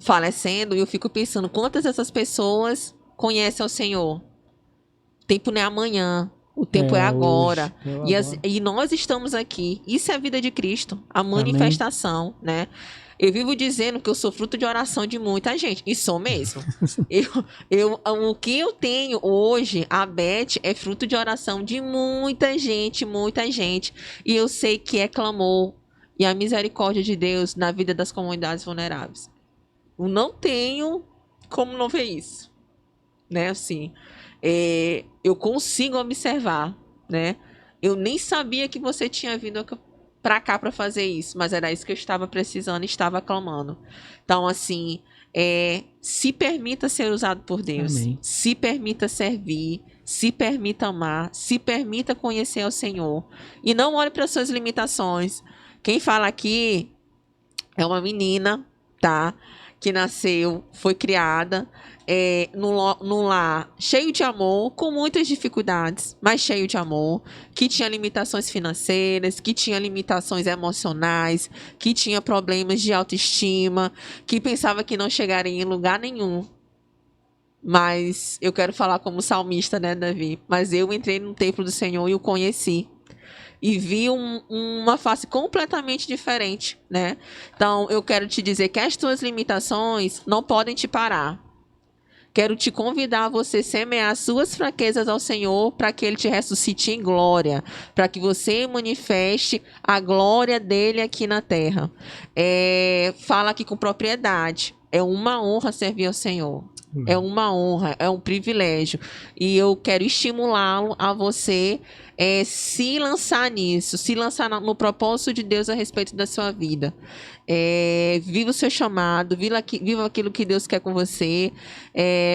falecendo e eu fico pensando quantas dessas pessoas conhecem o Senhor. O tempo não é amanhã, o tempo é agora. E nós estamos aqui. Isso é a vida de Cristo, a manifestação, né? Eu vivo dizendo que eu sou fruto de oração de muita gente. E sou mesmo. O que eu tenho hoje, a Beth, é fruto de oração de muita gente, muita gente. E eu sei que é clamor e a misericórdia de Deus na vida das comunidades vulneráveis. Eu não tenho como não ver isso. Né, assim, eu consigo observar, né? Eu nem sabia que você tinha vindo para cá para fazer isso, mas era isso que eu estava precisando e estava clamando. Então, assim, se permita ser usado por Deus. Amém. Se permita servir, se permita amar, se permita conhecer o Senhor. E não olhe para suas limitações. Quem fala aqui é uma menina, tá? Que nasceu, foi criada num lar cheio de amor, com muitas dificuldades, mas cheio de amor, que tinha limitações financeiras, que tinha limitações emocionais, que tinha problemas de autoestima, que pensava que não chegaria em lugar nenhum. Mas eu quero falar como salmista, né, Davi? Mas eu entrei no templo do Senhor e o conheci. E vi uma face completamente diferente, né? Então, eu quero te dizer que as tuas limitações não podem te parar. Quero te convidar a você semear as suas fraquezas ao Senhor para que Ele te ressuscite em glória, para que você manifeste a glória dEle aqui na terra. Fala aqui com propriedade. É uma honra servir ao Senhor. É uma honra, é um privilégio. E eu quero estimulá-lo a você se lançar nisso, se lançar no propósito de Deus a respeito da sua vida. Viva o seu chamado, viva aquilo que Deus quer com você.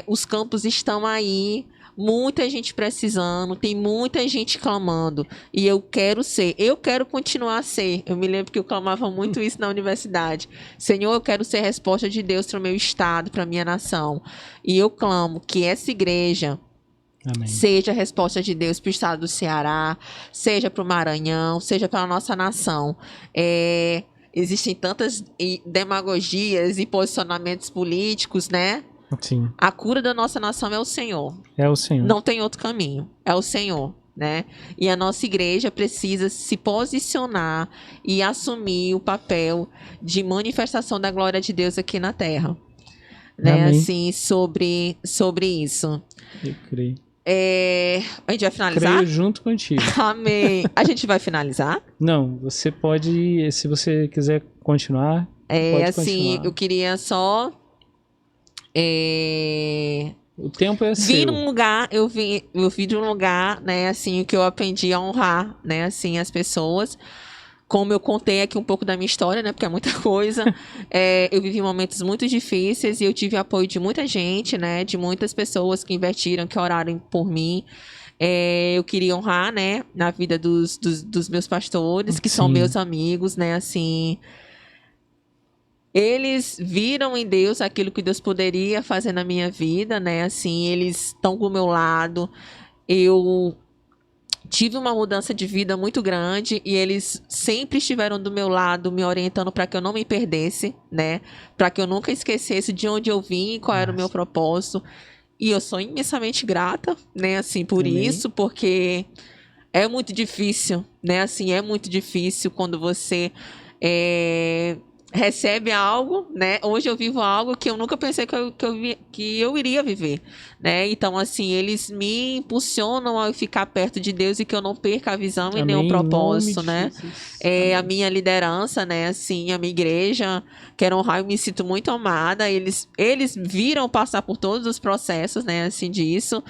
Os campos estão aí, muita gente precisando, tem muita gente clamando. E eu quero continuar a ser. Eu me lembro que eu clamava muito isso na universidade. Senhor, eu quero ser resposta de Deus para o meu estado, para a minha nação. E eu clamo que essa igreja Amém. Seja a resposta de Deus para o estado do Ceará, seja para o Maranhão, seja para a nossa nação. Existem tantas demagogias e posicionamentos políticos, né? Sim. A cura da nossa nação é o Senhor. É o Senhor. Não tem outro caminho. É o Senhor, né? E a nossa igreja precisa se posicionar e assumir o papel de manifestação da glória de Deus aqui na terra. Né? Amém. Assim, sobre isso. Eu creio. A gente vai finalizar? Creio junto contigo. Amém. A gente vai finalizar? Não, você pode, se você quiser continuar, pode assim, continuar. eu queria só o tempo é seu. eu vi de um lugar, né, assim, que eu aprendi a honrar, né, assim, as pessoas. Como eu contei aqui um pouco da minha história, né? Porque é muita coisa. Eu vivi momentos muito difíceis e eu tive apoio de muita gente, né? De muitas pessoas que investiram, que oraram por mim. Eu queria honrar, né? Na vida dos meus pastores, que são meus amigos, né? Assim, eles viram em Deus aquilo que Deus poderia fazer na minha vida, né? Assim, eles estão do meu lado. Eu tive uma mudança de vida muito grande e eles sempre estiveram do meu lado, me orientando para que eu não me perdesse, né? Para que eu nunca esquecesse de onde eu vim e qual era o meu propósito. E eu sou imensamente grata, né? Assim, por isso, porque é muito difícil, né? Assim, é muito difícil quando você recebe algo, né? Hoje eu vivo algo que eu nunca pensei que eu iria viver, né? Então, assim, eles me impulsionam a ficar perto de Deus e que eu não perca a visão e nem o propósito, né? A minha liderança, né? Assim, a minha igreja, quero honrar, eu me sinto muito amada. Eles viram passar por todos os processos, né? Assim, disso.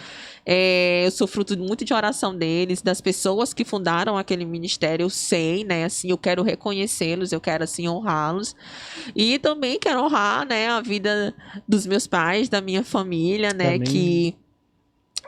Eu sou fruto muito de oração deles, das pessoas que fundaram aquele ministério, eu sei, né? Assim, eu quero reconhecê-los, eu quero, assim, honrá-los. E também quero honrar, né, a vida dos meus pais, da minha família, né? Amém. Que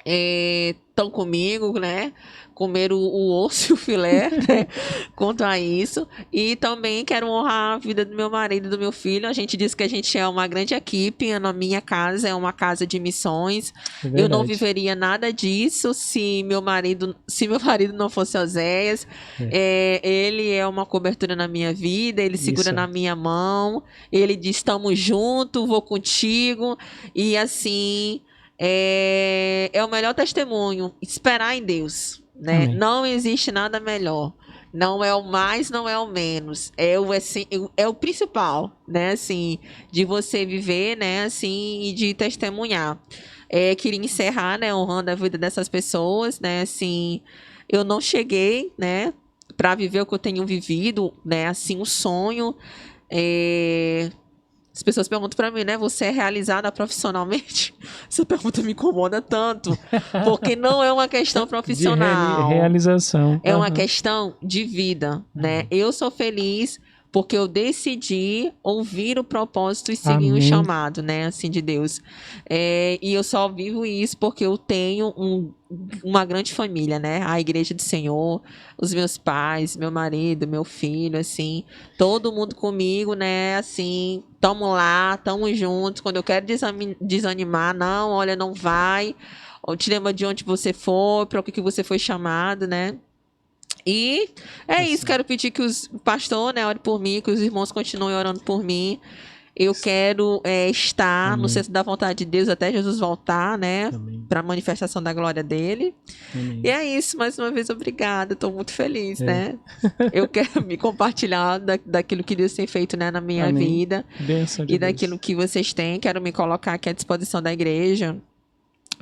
estão comigo, né? Comer o osso e o filé, né? Quanto a isso. E também quero honrar a vida do meu marido e do meu filho. A gente diz que a gente é uma grande equipe. Na minha casa é uma casa de missões. Eu não viveria nada disso se meu marido não fosse Oséias. Ele é uma cobertura na minha vida. Ele segura na minha mão. Ele diz: estamos juntos, vou contigo. E assim, é o melhor testemunho. Esperar em Deus. Né? Não existe nada melhor Não é o mais, não é o menos. É o principal, né? Assim, de você viver, né? Assim, e de testemunhar. Queria encerrar, né? Honrando a vida dessas pessoas, né? Assim, eu não cheguei, né? Para viver o que eu tenho vivido, né? Assim, um sonho. É, As pessoas perguntam para mim, né? Você é realizada profissionalmente? Essa pergunta me incomoda tanto, porque não é uma questão De profissional. realização. É uma Aham. questão de vida, né? Eu sou feliz porque eu decidi ouvir o propósito e seguir o Amém. chamado, né? Assim, de Deus. E eu só vivo isso porque eu tenho uma grande família, né? A Igreja do Senhor, os meus pais, meu marido, meu filho, assim, todo mundo comigo, né? Assim, tamo lá, tamo juntos. Quando eu quero desanimar, não, olha, não vai. Ou te lembra de onde você foi, para o que você foi chamado, né? E é isso, quero pedir que o pastor, né, ore por mim, que os irmãos continuem orando por mim. Eu quero estar no Amém. centro da vontade de Deus até Jesus voltar, né, Amém. para a manifestação da glória dele. Amém. E é isso, mais uma vez, obrigada, estou muito feliz, É. né? Eu quero me compartilhar daquilo que Deus tem feito, né, na minha Amém. vida Bênção de e daquilo Deus. que vocês têm. Quero me colocar aqui à disposição da igreja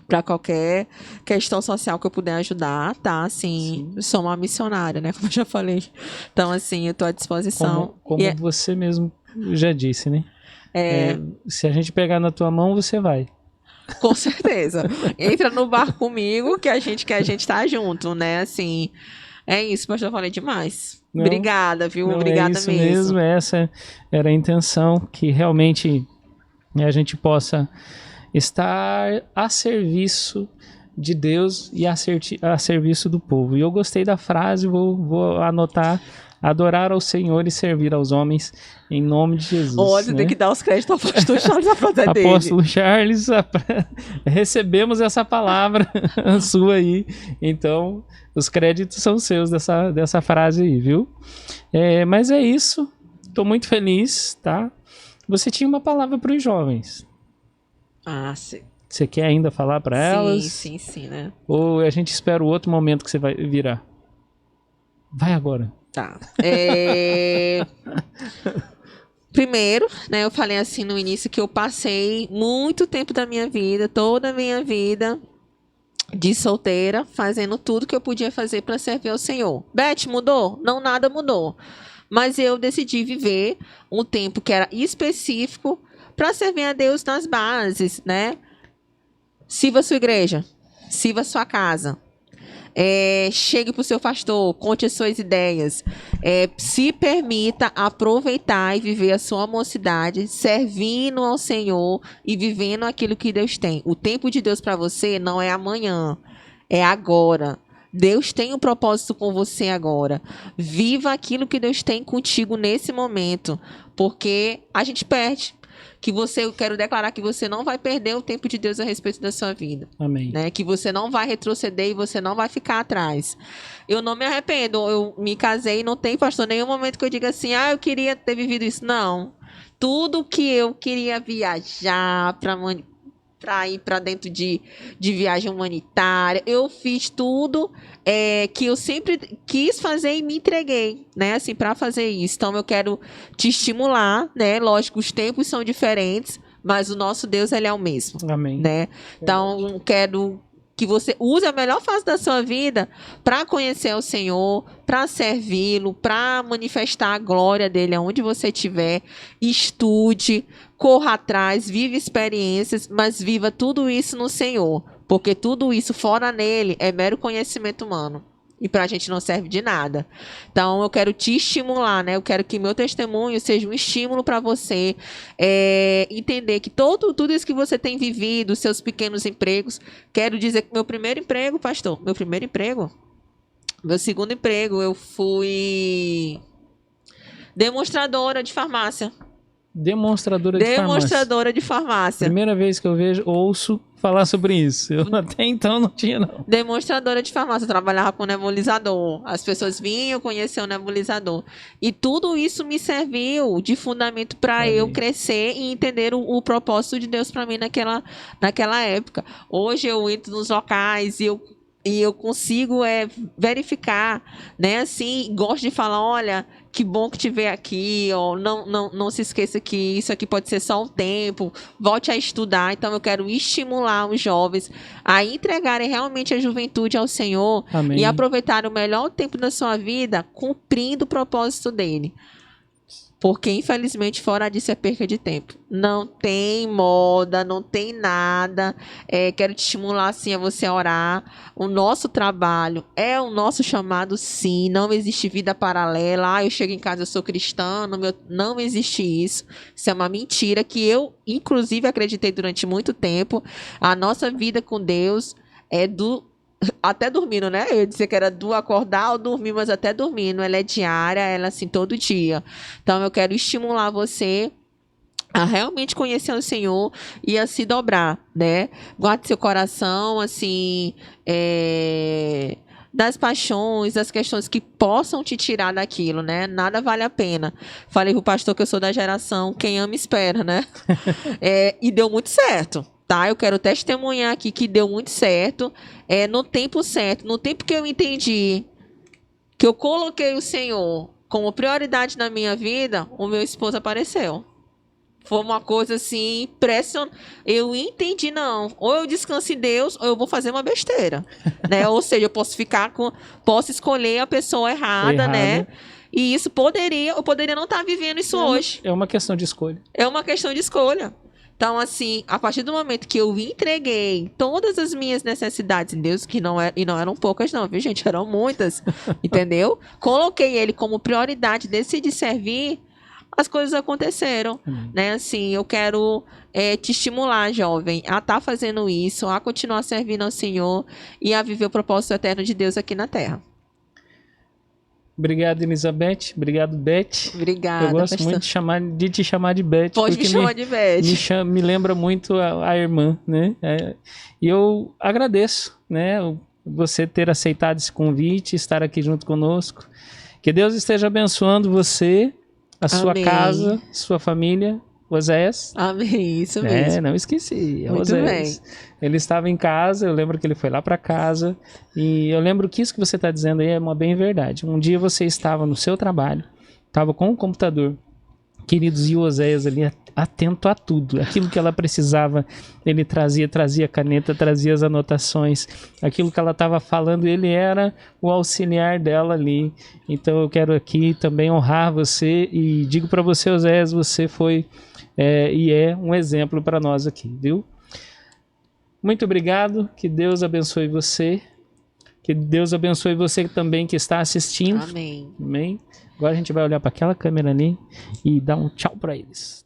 para qualquer questão social que eu puder ajudar, tá? Assim, Sim. eu sou uma missionária, né? Como eu já falei. Então, assim, eu tô à disposição. Como você mesmo já disse, né? Se a gente pegar na tua mão, você vai. Com certeza. Entra no barco comigo que a gente tá junto, né? Assim, é isso, pastor, eu falei demais. Não, Obrigada, viu? Não, Obrigada é isso mesmo. Essa era a intenção, que realmente a gente possa estar a serviço de Deus e a serviço do povo. E eu gostei da frase, vou anotar: adorar ao Senhor e servir aos homens, em nome de Jesus. Você tem que dar os créditos ao pastor Charles, a frase dele. Apóstolo Charles, recebemos essa palavra sua aí. Então, os créditos são seus dessa frase aí, viu? Mas é isso. Estou muito feliz, tá? Você tinha uma palavra para os jovens. Sim. Você quer ainda falar para elas? Sim, né? Ou a gente espera o outro momento que você vai virar? Vai agora. Tá. Primeiro, né, eu falei assim no início que eu passei muito tempo da minha vida, toda a minha vida de solteira, fazendo tudo que eu podia fazer para servir ao Senhor. Beth, mudou? Não, nada mudou. Mas eu decidi viver um tempo que era específico para servir a Deus nas bases, né? Sirva a sua igreja, sirva a sua casa. Chegue para o seu pastor, conte as suas ideias. Se permita aproveitar e viver a sua mocidade, servindo ao Senhor e vivendo aquilo que Deus tem. O tempo de Deus para você não é amanhã, é agora. Deus tem um propósito com você agora. Viva aquilo que Deus tem contigo nesse momento, porque a gente perde. Eu quero declarar que você não vai perder o tempo de Deus a respeito da sua vida. Amém. Né? Que você não vai retroceder e você não vai ficar atrás. Eu não me arrependo. Eu me casei e não tem, pastor, nenhum momento que eu diga assim, eu queria ter vivido isso. Não. Tudo que eu queria viajar para ir para dentro de viagem humanitária, eu fiz tudo que eu sempre quis fazer e me entreguei, né, assim, para fazer isso. Então eu quero te estimular, né? Lógico, os tempos são diferentes, mas o nosso Deus, ele é o mesmo. Amém. Né? Então quero que você use a melhor fase da sua vida para conhecer o Senhor, para servi-lo, para manifestar a glória dele aonde você estiver. Estude, corra atrás, viva experiências, mas viva tudo isso no Senhor, porque tudo isso fora nele é mero conhecimento humano. E para a gente não serve de nada. Então, eu quero te estimular, né? Eu quero que meu testemunho seja um estímulo para você entender que tudo isso que você tem vivido, seus pequenos empregos. Quero dizer que meu primeiro emprego, pastor, meu segundo emprego, eu fui demonstradora de farmácia. Demonstradora de farmácia. Primeira vez que eu ouço falar sobre isso. Eu até então não tinha, não. Demonstradora de farmácia. Eu trabalhava com nebulizador. As pessoas vinham conhecer o nebulizador. E tudo isso me serviu de fundamento para eu crescer e entender o propósito de Deus para mim naquela época. Hoje eu entro nos locais e eu E eu consigo verificar, né? Assim, gosto de falar, olha, que bom que te ver aqui, ó, não se esqueça que isso aqui pode ser só um tempo, volte a estudar. Então, eu quero estimular os jovens a entregarem realmente a juventude ao Senhor e Amém. aproveitar o melhor tempo da sua vida cumprindo o propósito dele. Porque, infelizmente, fora disso é perca de tempo. Não tem moda, não tem nada. Quero te estimular, assim, a você orar. O nosso trabalho é o nosso chamado, sim. Não existe vida paralela. Ah, eu chego em casa, eu sou cristã. Não existe isso. Isso é uma mentira que eu, inclusive, acreditei durante muito tempo. A nossa vida com Deus é até dormindo, né? Eu ia dizer que era do acordar ou dormir, mas até dormindo. Ela é diária, ela assim, todo dia. Então, eu quero estimular você a realmente conhecer o Senhor e a se dobrar, né? Guarde seu coração, assim, das paixões, das questões que possam te tirar daquilo, né? Nada vale a pena. Falei pro pastor que eu sou da geração quem ama espera, né? E deu muito certo. Tá, eu quero testemunhar aqui que deu muito certo, no tempo certo, no tempo que eu entendi que eu coloquei o Senhor como prioridade na minha vida, o meu esposo apareceu. Foi uma coisa assim impressionante. Eu entendi, não. Ou eu descanso em Deus, ou eu vou fazer uma besteira, né? Ou seja, eu posso escolher a pessoa errada, né? E isso eu poderia não estar vivendo isso hoje. É uma questão de escolha. É uma questão de escolha. Então, assim, a partir do momento que eu entreguei todas as minhas necessidades em Deus, e não eram poucas, não, viu, gente? Eram muitas, entendeu? Coloquei ele como prioridade, decidi servir, as coisas aconteceram, né? Assim, eu quero te estimular, jovem, a estar fazendo isso, a continuar servindo ao Senhor e a viver o propósito eterno de Deus aqui na Terra. Obrigado, Elizabeth. Obrigado, Beth. Obrigada, eu gosto muito de te chamar de Beth. Pode me chamar de Beth. Me lembra muito a irmã, né? E eu agradeço, né? Você ter aceitado esse convite, estar aqui junto conosco. Que Deus esteja abençoando você, a sua casa, sua família. Oséias. Amém, isso mesmo. Não esqueci. Muito Oséias. bem. Ele estava em casa, eu lembro que ele foi lá para casa, e eu lembro que isso que você está dizendo aí é uma bem verdade. Um dia você estava no seu trabalho, estava com o computador, queridos, e o Oséias ali atento a tudo. Aquilo que ela precisava, ele trazia caneta, trazia as anotações. Aquilo que ela estava falando, ele era o auxiliar dela ali. Então eu quero aqui também honrar você e digo para você, Oséias, você foi e é um exemplo para nós aqui, viu? Muito obrigado, que Deus abençoe você, que Deus abençoe você também que está assistindo. Amém. Amém. Agora a gente vai olhar para aquela câmera ali e dar um tchau para eles.